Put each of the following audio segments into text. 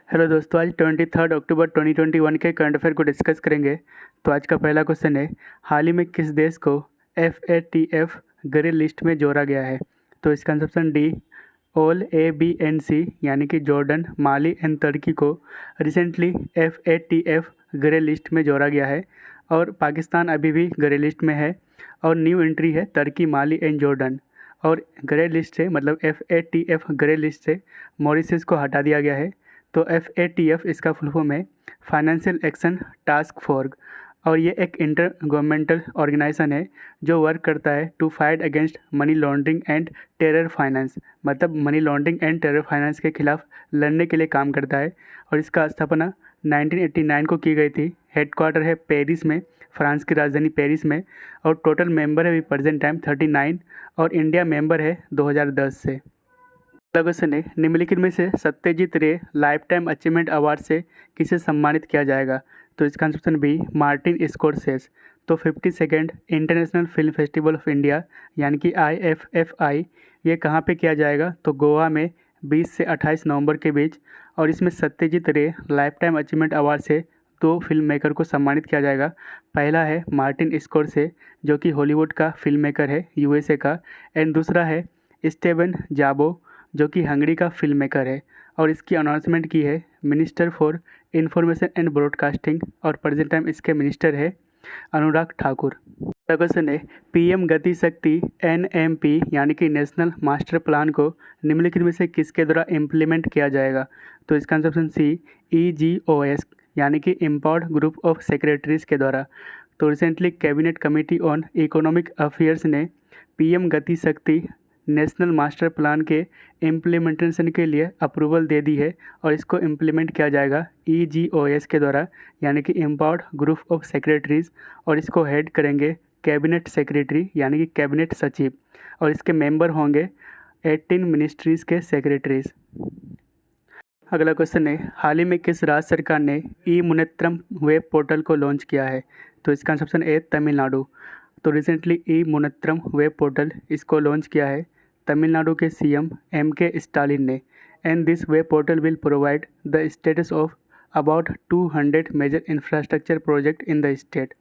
Hello दोस्तों, आज 23 अक्टूबर 2021 के करंट अफेयर को डिस्कस करेंगे। तो आज का पहला क्वेश्चन है, हाल ही में किस देश को FATF ग्रे लिस्ट में जोड़ा गया है? तो इसका answer option D, all ABC यानी कि जॉर्डन, माली एंड तुर्की को रिसेंटली FATF ग्रे लिस्ट में जोड़ा गया है और पाकिस्तान अभी भी ग्रे लिस्ट में है और न्यू एंट्री है तुर्की, माली एंड जॉर्डन। और ग्रे लिस्ट से मतलब FATF ग्रे लिस्ट से मॉरिशस को हटा दिया गया है। तो FATF इसका फुल फॉर्म है फाइनेंशियल एक्शन टास्क फोर्स और ये एक इंटर गवर्नमेंटल ऑर्गेनाइजेशन है जो वर्क करता है to fight against money laundering and terror finance, मतलब money laundering and terror finance के खिलाफ लड़ने के लिए काम करता है। और इसका स्थापना 1989 को की गई थी। हेडक्वार्टर है पेरिस में, फ्रांस की राजधानी पेरिस में। और टोटल मेंबर है अभी प्रेजेंट टाइम 39 और इंडिया मेंबर है 2010 से। अगला क्वेश्चन है, निम्नलिखित में से सत्यजीत रे लाइफ टाइम अचीवमेंट अवार्ड से किसे सम्मानित किया जाएगा? तो इसका answer option B, Martin Scorsese. तो 52nd International Film Festival of India यानी कि IFFI ये कहाँ पे किया जाएगा? तो गोवा में 20 से 28 नवंबर के बीच। और इसमें सत्यजीत रे लाइफ टाइम अचीवमेंट अवार्ड से दो फिल्म मेकर को सम्मानित किया जाएगा। पहला है मार्टिन स्कोरसे जो कि हॉलीवुड का फिल्म मेकर है, USA का। एंड दूसरा है स्टेवन जाबो जो कि हंगरी का फिल्म मेकर है। और इसकी अनाउंसमेंट की है minister for information and broadcasting और प्रेजेंट टाइम इसके मिनिस्टर है अनुराग ठाकुर। क्वेश्चन है, PM गति शक्ति NMP यानी कि नेशनल मास्टर प्लान को निम्नलिखित में से किसके द्वारा इम्प्लीमेंट किया जाएगा? तो इसका आंसर ऑप्शन सी, EGOS यानी कि एम्पावर्ड ग्रुप ऑफ सेक्रेटरीज के द्वारा। तो recently cabinet committee on economic affairs ने PM गति शक्ति नेशनल मास्टर प्लान के इम्प्लीमेंटेशन के लिए अप्रूवल दे दी है और इसको इम्प्लीमेंट किया जाएगा EGOS के द्वारा यानी कि एम्पावर्ड ग्रुप ऑफ सेक्रेटरीज। और इसको हेड करेंगे कैबिनेट सेक्रेटरी यानी कि कैबिनेट सचिव और इसके मेंबर होंगे 18 मिनिस्ट्रीज़ के सेक्रेटरीज। अगला क्वेश्चन है, हाल ही में किस राज्य सरकार ने ई-मुनेत्रम वेब पोर्टल को लॉन्च किया है? तो इसका आंसर ऑप्शन ए, तमिलनाडु। तो रिसेंटली ई-मुनेत्रम वेब पोर्टल इसको लॉन्च किया है तमिलनाडु के CM MK स्टालिन ने। And this web portal will provide the status of about 200 major infrastructure project in the state.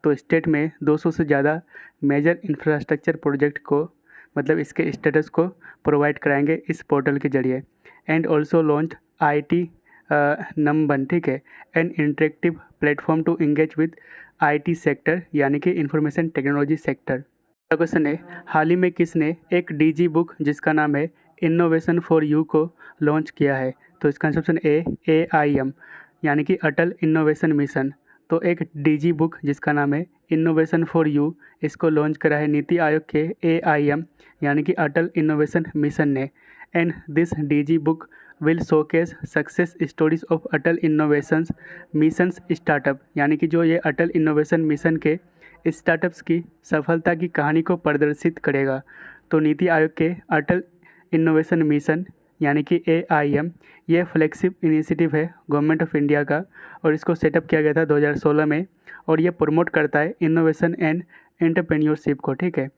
तो स्टेट में 200 से ज़्यादा मेजर इंफ्रास्ट्रक्चर प्रोजेक्ट को मतलब इसके स्टेटस को प्रोवाइड कराएंगे इस पोर्टल के जरिए। And also launch IT Nanban, ठीक है, an interactive platform to engage with IT sector यानी कि इंफॉर्मेशन टेक्नोलॉजी सेक्टर। क्वेश्चन है, हाल ही में किसने एक DG बुक जिसका नाम है इनोवेशन फॉर यू को लॉन्च किया है? तो इसका आंसर ऑप्शन ए, AIM यानी कि अटल इनोवेशन मिशन। तो एक DG बुक जिसका नाम है इनोवेशन फॉर यू इसको लॉन्च करा है नीति आयोग के AIM यानी कि अटल इनोवेशन मिशन ने। And this DG book will showcase success stories of Atal innovations missions startup यानी कि जो ये अटल इनोवेशन मिशन के स्टार्टअप्स की सफलता की कहानी को प्रदर्शित करेगा। तो नीति आयोग के अटल इनोवेशन मिशन यानी कि AIM ये फ्लैगशिप इनिशिएटिव है गवर्नमेंट ऑफ इंडिया का और इसको सेटअप किया गया था 2016 में। और ये प्रमोट करता है इनोवेशन एंड एंटरप्रेन्योरशिप को, ठीक है।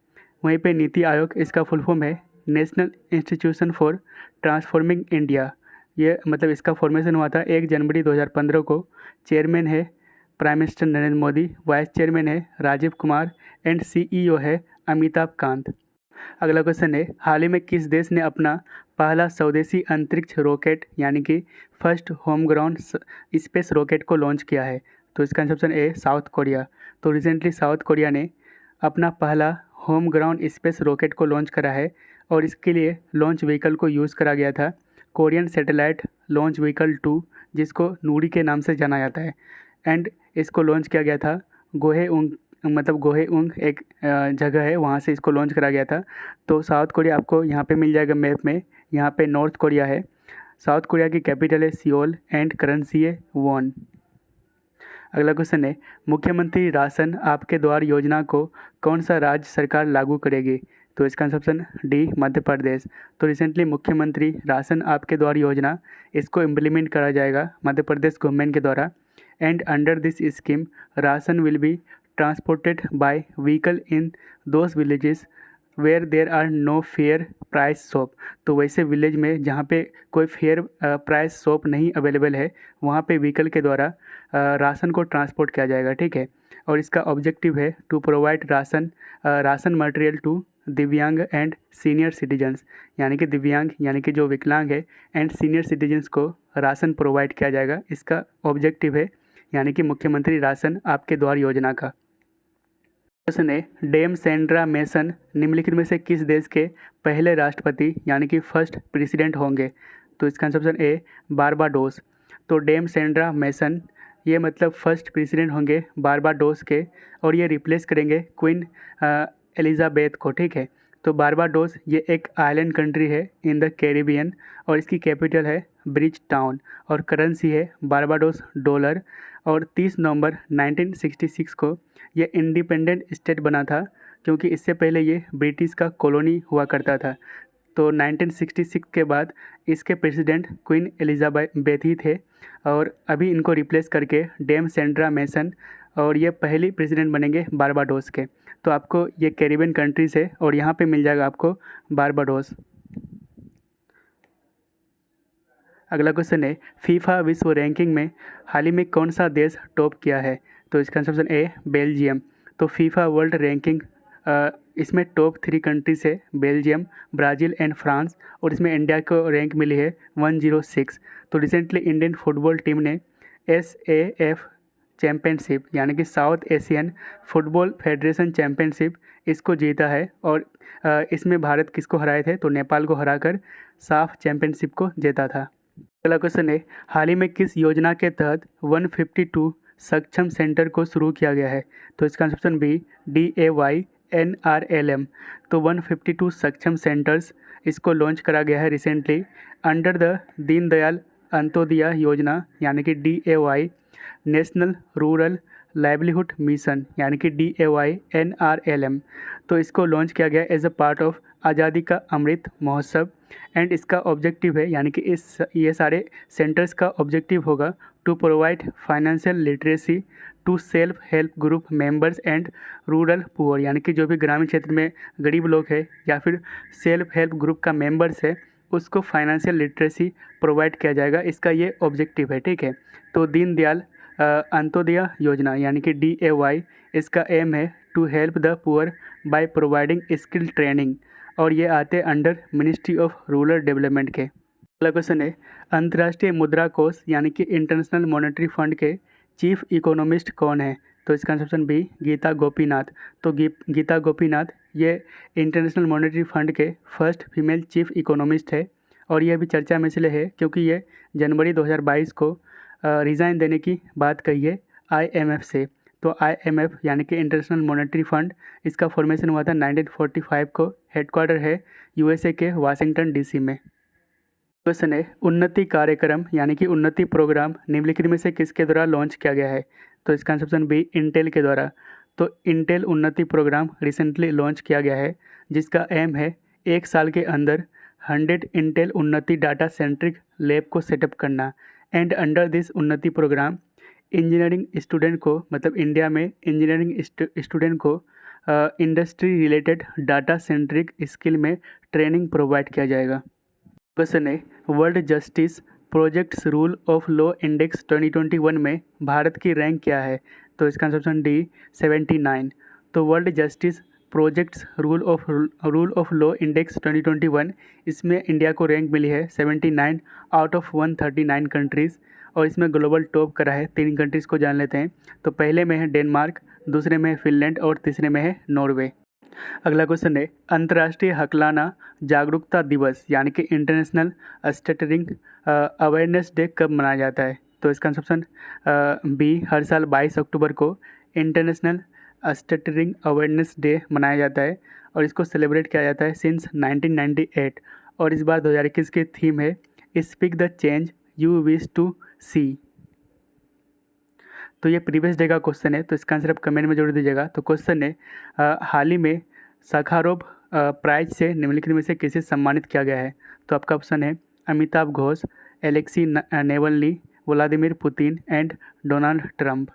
वहीं पे नीति आयोग इसका फुल फॉर्म है national institution for transforming India. ये मतलब इसका फॉर्मेशन हुआ था 1 जनवरी 2015 को। चेयरमैन है prime minister Narendra Modi, vice chairman है राजीव कुमार एंड CEO है अमिताभ कांत। अगला क्वेश्चन है, हाल ही में किस देश ने अपना पहला स्वदेशी अंतरिक्ष रॉकेट यानी कि first home ground space rocket को लॉन्च किया है? तो इसका आंसर ऑप्शन ए, साउथ कोरिया। तो रिसेंटली साउथ कोरिया ने अपना पहला होम ग्राउंड स्पेस रॉकेट को लॉन्च करा है और इसके लिए लॉन्च व्हीकल को यूज़ करा गया था कोरियन सैटेलाइट लॉन्च व्हीकल 2 जिसको नूरी के नाम से जाना जाता है। एंड इसको लॉन्च किया गया था गोहेउंग, मतलब गोहेउंग एक जगह है, वहाँ से इसको लॉन्च करा गया था। तो साउथ कोरिया आपको यहाँ पे मिल जाएगा मैप में, यहाँ पे नॉर्थ कोरिया है। साउथ कोरिया की कैपिटल है सियोल एंड करेंसी है वॉन। अगला क्वेश्चन है, मुख्यमंत्री राशन आपके द्वार योजना को कौन सा राज्य सरकार लागू करेगी? तो इसका answer option D, Madhya Pradesh. तो रिसेंटली मुख्यमंत्री राशन आपके द्वार योजना इसको इम्प्लीमेंट करा जाएगा मध्य प्रदेश गवर्नमेंट के द्वारा। And under this scheme ration will be transported by vehicle in those villages where there are no fair price shop. तो वैसे विलेज में जहाँ पे कोई फेयर प्राइस शॉप नहीं अवेलेबल है, वहाँ पे व्हीकल के द्वारा राशन को ट्रांसपोर्ट किया जाएगा, ठीक है। और इसका ऑब्जेक्टिव है to provide ration material to divyang and senior citizens, यानी कि दिव्यांग यानी कि जो विकलांग है एंड सीनियर सिटीजन्स को राशन प्रोवाइड किया जाएगा। इसका ऑब्जेक्टिव है यानी कि मुख्यमंत्री राशन आपके द्वार योजना का। क्वेश्चन है, डेम सेंड्रा मेसन निम्नलिखित में से किस देश के पहले राष्ट्रपति यानी कि फर्स्ट प्रेसिडेंट होंगे। तो इसका आंसर ऑप्शन ए बारबाडोस। तो डेम सेंड्रा मेसन ये मतलब फर्स्ट प्रेसिडेंट होंगे बारबाडोस के, और ये रिप्लेस करेंगे क्वीन एलिजाबेथ को, ठीक है। तो बारबाडोस ये एक आइलैंड कंट्री है इन द कैरिबियन, और इसकी कैपिटल है ब्रिज टाउन, और करेंसी है बारबाडोस डॉलर। और 30 नवंबर 1966 को ये इंडिपेंडेंट स्टेट बना था, क्योंकि इससे पहले ये ब्रिटिश का कॉलोनी हुआ करता था। तो 1966 के बाद इसके प्रेसिडेंट क्वीन एलिजाबेथ ही थे, और अभी इनको रिप्लेस करके डेम सेंड्रा मेसन, और ये पहली प्रेसिडेंट बनेंगे बारबाडोस के। तो आपको ये कैरिबियन कंट्रीज़ है और यहाँ पे मिल जाएगा आपको बारबाडोस। अगला क्वेश्चन है, फीफा विश्व रैंकिंग में हाल ही में कौन सा देश टॉप किया है। तो इसका आंसर ए बेल्जियम। तो फीफा वर्ल्ड रैंकिंग इसमें टॉप 3 कंट्रीज है बेल्जियम, ब्राज़ील एंड फ्रांस, और इसमें इंडिया को रैंक मिली है 106। तो रिसेंटली इंडियन फुटबॉल टीम ने SAF चैम्पियनशिप यानी कि south Asian football federation championship इसको जीता है, और इसमें भारत किसको हराए थे, तो नेपाल को हराकर साफ चैम्पियनशिप को जीता था। अगला क्वेश्चन है, हाल ही में किस योजना के तहत 152 सक्षम सेंटर को शुरू किया गया है। तो इसका आंसर ऑप्शन बी DAYNRLM। तो 152 सक्षम सेंटर्स इसको लॉन्च करा गया है recently under the Deendayal Antyodaya योजना यानी कि DAY, national rural livelihood mission यानी कि DAYNRLM। तो इसको लॉन्च किया गया एज अ पार्ट ऑफ आज़ादी का अमृत महोत्सव, एंड इसका ऑब्जेक्टिव है यानी कि ये सारे सेंटर्स का ऑब्जेक्टिव होगा to provide financial literacy to self help group members and rural poor, यानी कि जो भी ग्रामीण क्षेत्र में गरीब लोग हैं या फिर सेल्फ हेल्प ग्रुप का मेंबर्स है उसको फाइनेंशियल लिटरेसी प्रोवाइड किया जाएगा। इसका ये ऑब्जेक्टिव है, ठीक है। तो दीनदयाल अंत्योदया योजना यानी कि DAY, इसका एम है to help the poor by providing skill training, और ये आते under ministry of rural development के। अगला क्वेश्चन है, अंतर्राष्ट्रीय मुद्रा कोष यानी कि इंटरनेशनल मॉनेटरी फंड के चीफ इकोनॉमिस्ट कौन है। तो इसका answer option B Gita Gopinath. तो गीता गोपीनाथ ये इंटरनेशनल मॉनेटरी फंड के फर्स्ट फीमेल चीफ इकोनॉमिस्ट है, और ये अभी चर्चा में इसलिए है क्योंकि ये जनवरी 2022 को रिज़ाइन देने की बात कही है IMF से। तो IMF यानी कि इंटरनेशनल मॉनेटरी फंड, इसका फॉर्मेशन हुआ था 1945 को, हेडक्वार्टर है USA के वाशिंगटन DC में। क्वेश्चन है, उन्नति कार्यक्रम यानी कि उन्नति प्रोग्राम निम्नलिखित में से किसके द्वारा लॉन्च किया गया है। तो इसका आंसर ऑप्शन बी इंटेल के द्वारा। तो इंटेल उन्नति प्रोग्राम रिसेंटली लॉन्च किया गया है, जिसका एम है 1 साल के अंदर 100 इंटेल उन्नति डाटा सेंट्रिक लैब को सेटअप करना, एंड अंडर दिस उन्नति प्रोग्राम इंजीनियरिंग स्टूडेंट को, मतलब इंडिया में इंजीनियरिंग स्टूडेंट को industry related data centric skill में ट्रेनिंग प्रोवाइड किया जाएगा। क्वेश्चन है, world justice projects rule of law index 2021 में भारत की रैंक क्या है। तो इसका आंसर ऑप्शन डी 79। तो world justice projects rule of law index 2021, इसमें इंडिया को रैंक मिली है 79 आउट ऑफ 139 कंट्रीज़, और इसमें ग्लोबल टॉप करा है 3 कंट्रीज़ को जान लेते हैं। तो पहले में है डेनमार्क, दूसरे में है फिनलैंड, और तीसरे में है नॉर्वे। अगला क्वेश्चन है, अंतर्राष्ट्रीय हकलाना जागरूकता दिवस यानी कि इंटरनेशनल स्टटरिंग अवेयरनेस डे कब मनाया जाता है। तो इसका आंसर बी हर साल 22 अक्टूबर को इंटरनेशनल स्टटरिंग अवेयरनेस डे मनाया जाता है, और इसको सेलिब्रेट किया जाता है सिंस 1998, और इस बार 2021 की थीम है speak the change you wish to see. तो ये प्रीवियस डे का क्वेश्चन है, तो इसका आंसर आप कमेंट में जरूर दीजिएगा। तो क्वेश्चन है, हाल ही में साखारोव प्राइज से निम्नलिखित में से किसे सम्मानित किया गया है। तो आपका ऑप्शन है Amitav Ghosh, Alexei Navalny, Vladimir Putin and Donald Trump.